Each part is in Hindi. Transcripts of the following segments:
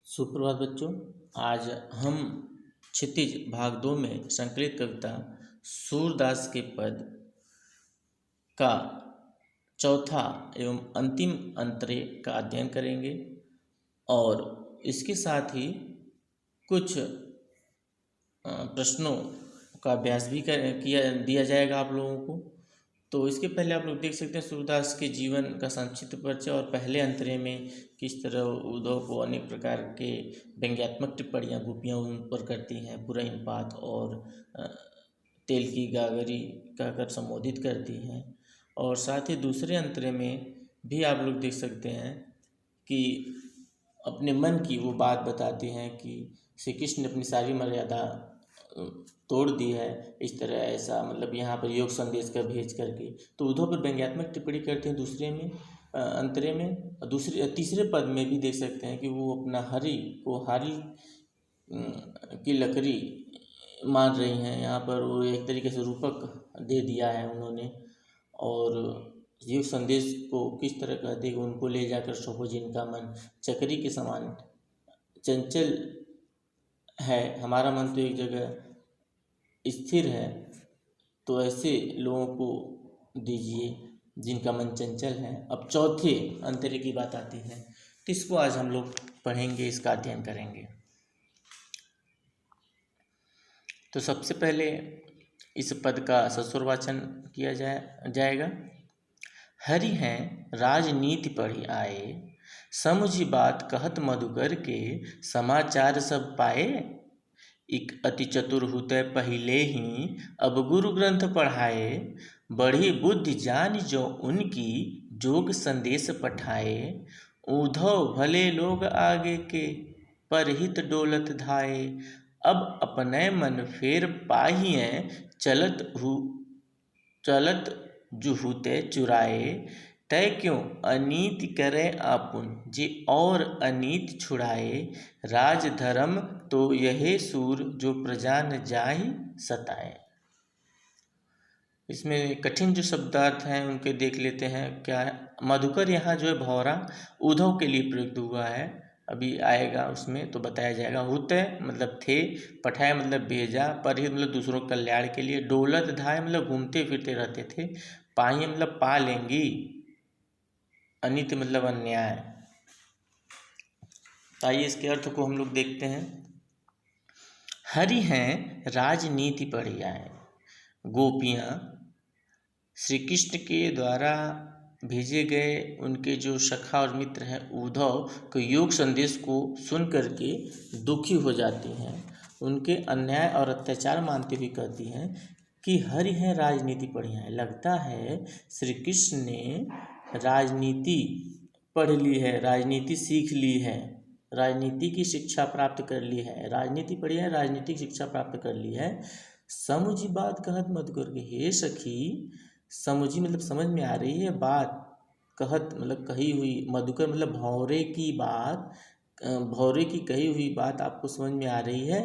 सुप्रभात बच्चों। आज हम क्षितिज भाग 2 में संकलित कविता सूरदास के पद का चौथा एवं अंतिम अंतरे का अध्ययन करेंगे और इसके साथ ही कुछ प्रश्नों का अभ्यास भी दिया जाएगा आप लोगों को। तो इसके पहले आप लोग देख सकते हैं सूरदास के जीवन का संक्षिप्त परिचय और पहले अंतरे में किस तरह उद्धव को अनेक प्रकार के व्यंग्यात्मक टिप्पणियाँ गोपियाँ उन पर करती हैं, बुरा हिमपात और तेल की गागरी कहकर संबोधित करती हैं। और साथ ही दूसरे अंतरे में भी आप लोग देख सकते हैं कि अपने मन की वो बात बताती हैं कि श्री कृष्ण ने अपनी सारी मर्यादा तोड़ दी है, इस तरह ऐसा मतलब यहाँ पर योग संदेश का भेज करके। तो उद्धव पर व्यंग्यात्मक टिप्पणी करते हैं दूसरे में अंतरे में। तीसरे पद में भी देख सकते हैं कि वो अपना हरि को हारी की लकड़ी मान रही हैं। यहाँ पर वो एक तरीके से रूपक दे दिया है उन्होंने और योग संदेश को किस तरह का देगा, उनको ले जाकर सौंपो जिनका मन चक्री के समान चंचल है, हमारा मन तो एक जगह स्थिर है, तो ऐसे लोगों को दीजिए जिनका मन चंचल है। अब चौथे अंतरे की बात आती है, तो इसको आज हम लोग पढ़ेंगे, इसका अध्ययन करेंगे। तो सबसे पहले इस पद का ससुर वाचन किया जाएगा। हरि हैं राजनीति पढ़ी आए, समुझी बात कहत मधुकर के, समाचार सब पाए। एक अति चतुर हुते पहिले ही, अब गुरु ग्रंथ पढ़ाए। बड़ी बुद्धि जान जो उनकी, जोग संदेश पठाए। उद्धव भले लोग आगे के, परहित डोलत धाये। अब अपने मन फेर पाहिए, चलत जुहुते चुराए। तय क्यों अनीति करे आपुन, जे और अनीति छुड़ाए। राज धर्म तो यही सूर, जो प्रजा न जाहि सताए। इसमें कठिन जो शब्दार्थ हैं उनके देख लेते हैं। क्या है, मधुकर यहाँ जो है भौरा उद्धव के लिए प्रयुक्त हुआ है, अभी आएगा उसमें तो बताया जाएगा। हुते मतलब थे, पठाए मतलब भेजा, परहित मतलब दूसरों के कल्याण के लिए, डोलत धाय मतलब घूमते फिरते रहते थे, पाई मतलब पा लेंगी, अनित मतलब अन्याय। आइए इसके अर्थ को हम लोग देखते हैं। हरि हैं राजनीति पढ़ी आए, गोपियाँ श्री कृष्ण के द्वारा भेजे गए उनके जो सखा और मित्र हैं उद्धव के योग संदेश को सुन करके दुखी हो जाती हैं, उनके अन्याय और अत्याचार मानते हुए कहती हैं कि हरि हैं राजनीति पढ़ी है। लगता है श्री कृष्ण ने राजनीति पढ़ ली है, राजनीति सीख ली है, राजनीति की शिक्षा प्राप्त कर ली है, राजनीति पढ़ी है, राजनीतिक शिक्षा प्राप्त कर ली है। समुझी बात कहत मधुकर के, हे सखी, समुझी मतलब समझ में आ रही है बात, कहत मतलब कही हुई, मधुकर मतलब भौरे की बात, भौरे की कही हुई बात आपको समझ में आ रही है।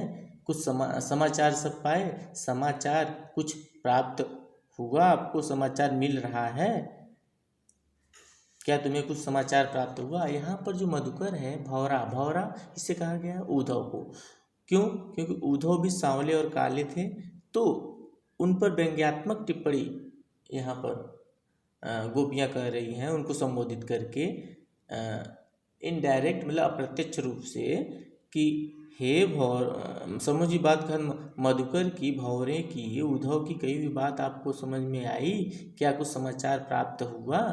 कुछ समाचार सब पाए, समाचार कुछ प्राप्त हुआ, आपको समाचार मिल रहा है क्या, तुम्हें कुछ समाचार प्राप्त हुआ। यहाँ पर जो मधुकर है भौरा इससे कहा गया है उद्धव को। क्यों? क्योंकि उद्धव भी सांवले और काले थे, तो उन पर व्यंग्यात्मक टिप्पणी यहाँ पर गोपियाँ कह रही हैं उनको संबोधित करके, इनडायरेक्ट मतलब अप्रत्यक्ष रूप से कि हे समुझी बात कर मधुकर की, भौरे की, उद्धव की कही हुई बात आपको समझ में आई क्या, कुछ समाचार प्राप्त हुआ।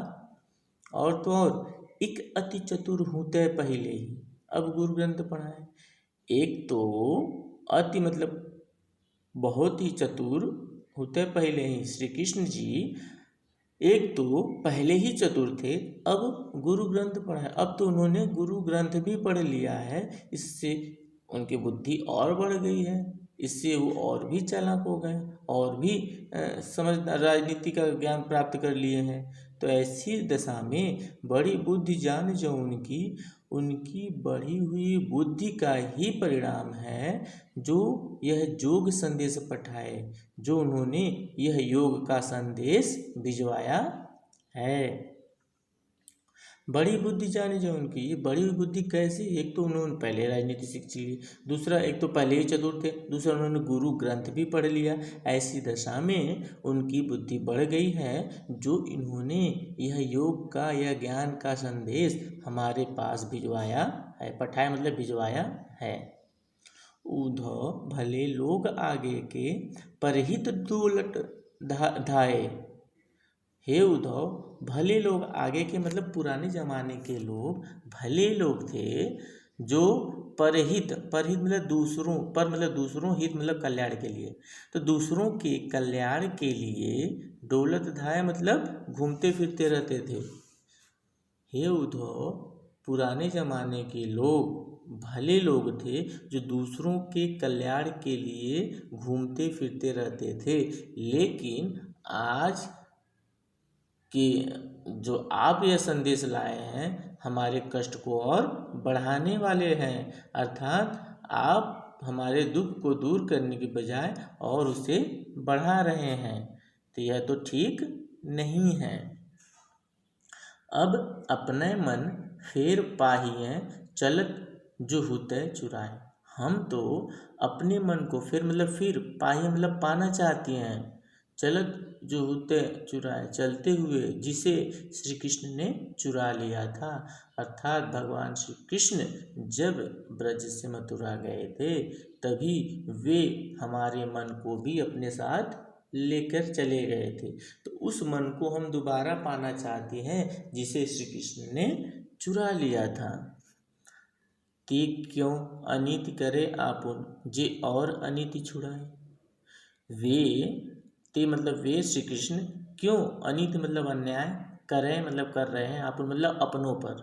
और तो और एक अति चतुर होते पहले ही, अब गुरु ग्रंथ पढ़ाए। एक तो अति मतलब बहुत ही चतुर होते पहले ही श्री कृष्ण जी, एक तो पहले ही चतुर थे, अब गुरु ग्रंथ पढ़ा है। अब तो उन्होंने गुरु ग्रंथ भी पढ़ लिया है, इससे उनकी बुद्धि और बढ़ गई है, इससे वो और भी चालाक हो गए, और भी समझदार, राजनीति का ज्ञान प्राप्त कर लिए हैं। तो ऐसी दशा में बड़ी बुद्धि जान जो उनकी बढ़ी हुई बुद्धि का ही परिणाम है जो यह योग संदेश पठाए, जो उन्होंने यह योग का संदेश भिजवाया है। बड़ी बुद्धि जानी जो उनकी, ये बड़ी बुद्धि कैसी? एक तो उन्होंने पहले राजनीति सीख ली, दूसरा एक तो पहले ही चतुर थे, दूसरा उन्होंने गुरु ग्रंथ भी पढ़ लिया। ऐसी दशा में उनकी बुद्धि बढ़ गई है, जो इन्होंने यह योग का, यह ज्ञान का संदेश हमारे पास भिजवाया है। पठाया मतलब भिजवाया है। उद्धव भले लोग आगे के परहित दुलट धाये। हे उद्धव, भले लोग आगे के मतलब पुराने जमाने के लोग भले लोग थे, जो परहित, परहित मतलब दूसरों, पर मतलब दूसरों, हित मतलब कल्याण के लिए, तो दूसरों के कल्याण के लिए दौलत धाय मतलब घूमते फिरते रहते थे। हे उद्धव, पुराने जमाने के लोग भले लोग थे, जो दूसरों के कल्याण के लिए घूमते फिरते रहते थे, लेकिन आज कि जो आप यह संदेश लाए हैं हमारे कष्ट को और बढ़ाने वाले हैं, अर्थात आप हमारे दुख को दूर करने के बजाय और उसे बढ़ा रहे हैं, तो यह तो ठीक नहीं है। अब अपने मन फेर पाहिए चलत जो हुते चुराए। हम तो अपने मन को फिर मतलब फिर पाहिए मतलब पाना चाहती हैं, चलत जो होते चुराए चलते हुए, जिसे श्री कृष्ण ने चुरा लिया था। अर्थात भगवान श्री कृष्ण जब ब्रज से मथुरा गए थे, तभी वे हमारे मन को भी अपने साथ लेकर चले गए थे। तो उस मन को हम दोबारा पाना चाहते हैं, जिसे श्री कृष्ण ने चुरा लिया था। ते क्यों अनिति करे आपुन, जे और अनिति छुड़ाए। वे, ते मतलब वे श्री कृष्ण, क्यों अनित मतलब अन्याय, करें मतलब कर रहे हैं, अपन मतलब अपनों पर,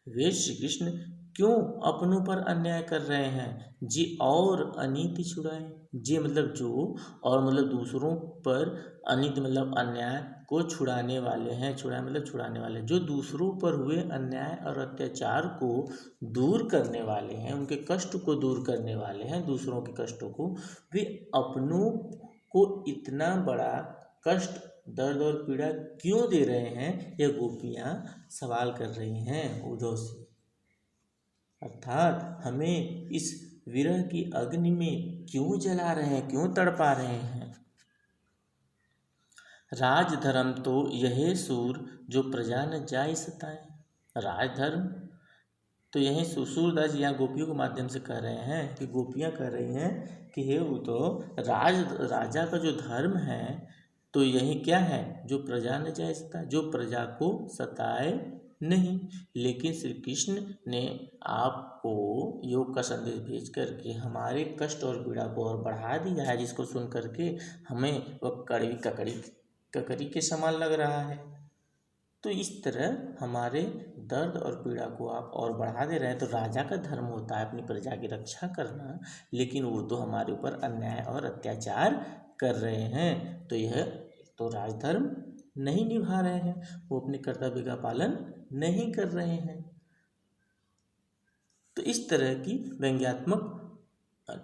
वे श्री कृष्ण क्यों अपनों पर अन्याय कर रहे हैं। जी और अनीति छुड़ाए, जी मतलब जो, और मतलब दूसरों पर, अनित मतलब अन्याय को छुड़ाने वाले हैं, छुड़ाए मतलब छुड़ाने वाले, जो दूसरों पर हुए अन्याय और अत्याचार को दूर करने वाले हैं, उनके कष्ट को दूर करने वाले हैं, दूसरों के कष्टों को, वे अपनों को इतना बड़ा कष्ट, दर्द और पीड़ा क्यों दे रहे हैं, यह गोपियाँ सवाल कर रही हैं उद्धव से। अर्थात हमें इस विरह की अग्नि में क्यों जला रहे हैं, क्यों तड़पा रहे हैं। राजधर्म तो यह सूर जो प्रजा न जाय सताए। राजधर्म तो यही सूरदास यहाँ गोपियों के माध्यम से कह रहे हैं, कि गोपियाँ कह रही हैं कि हे उद्धव, राजा का जो धर्म है तो यही क्या है, जो प्रजा न जाय सताए, जो प्रजा को सताए नहीं। लेकिन श्री कृष्ण ने आपको योग का संदेश भेज करके हमारे कष्ट और पीड़ा को और बढ़ा दिया है, जिसको सुन करके हमें वह कड़वी ककड़ी के समान लग रहा है। तो इस तरह हमारे दर्द और पीड़ा को आप और बढ़ा दे रहे हैं। तो राजा का धर्म होता है अपनी प्रजा की रक्षा करना, लेकिन वो तो हमारे ऊपर अन्याय और अत्याचार कर रहे हैं, तो यह तो राजधर्म नहीं निभा रहे हैं, वो अपने कर्तव्य का पालन नहीं कर रहे हैं। तो इस तरह की व्यंग्यात्मक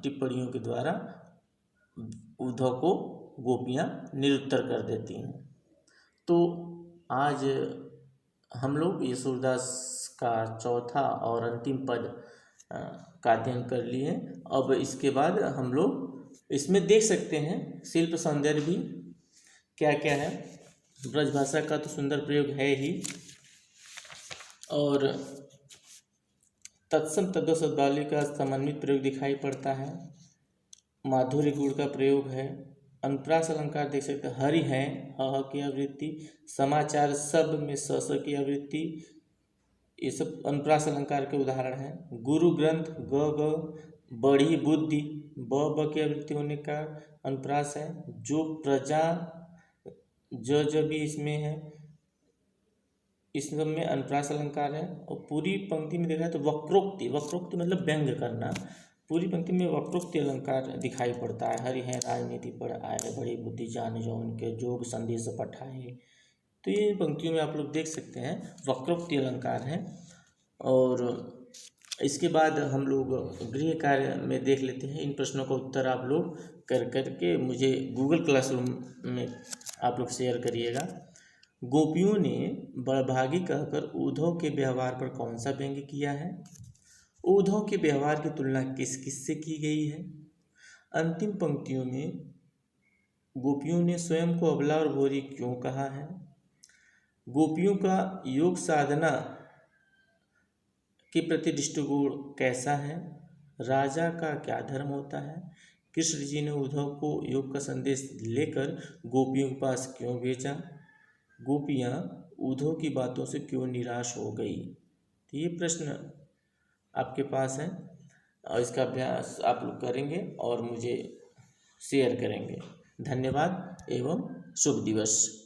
टिप्पणियों के द्वारा उद्धव को गोपियाँ निरुत्तर कर देती हैं। तो आज हम लोग ये सूरदास का चौथा और अंतिम पद का अध्ययन कर लिए। अब इसके बाद हम लोग इसमें देख सकते हैं शिल्प सौंदर्य भी क्या क्या है। ब्रज भाषा का तो सुंदर प्रयोग है ही, और तत्सम तद्वत शब्दावली का समन्वित प्रयोग दिखाई पड़ता है। माधुर्य गुण का प्रयोग है। अनुप्रास अलंकार देख सकते हैं, हरि है, ह की आवृत्ति, समाचार सब में स की आवृत्ति, ये सब अनुप्रास अलंकार के उदाहरण हैं। गुरु ग्रंथ ग ग, बड़ी बुद्धि ब की आवृत्ति होने का अनुप्रास है। जो प्रजा ज भी इसमें है, इस सब में अनुप्रास अलंकार है। और पूरी पंक्ति में देखा तो वक्रोक्ति, वक्रोक्ति मतलब व्यंग करना, पूरी पंक्ति में वक्रोक्ति अलंकार दिखाई पड़ता है। हरि है, राजनीति पर आए, बड़ी बुद्धि जान जो उनके, जोग संदेश पठाए। तो ये पंक्तियों में आप लोग देख सकते हैं वक्रोक्ति अलंकार है। और इसके बाद हम लोग गृह कार्य में देख लेते हैं। इन प्रश्नों का उत्तर आप लोग कर करके मुझे गूगल क्लासरूम में आप लोग शेयर करिएगा। गोपियों ने बड़भागी कहकर उद्धव के व्यवहार पर कौन सा व्यंग्य किया है? उद्धव के व्यवहार की तुलना किस किस से की गई है? अंतिम पंक्तियों में गोपियों ने स्वयं को अबला और भोरी क्यों कहा है? गोपियों का योग साधना के प्रति दृष्टिकोण कैसा है? राजा का क्या धर्म होता है? कृष्ण जी ने उद्धव को योग का संदेश लेकर गोपियों के पास क्यों भेजा? गोपियाँ उद्धव की बातों से क्यों निराश हो गई? तो ये प्रश्न आपके पास है और इसका अभ्यास आप लोग करेंगे और मुझे शेयर करेंगे। धन्यवाद एवं शुभ दिवस।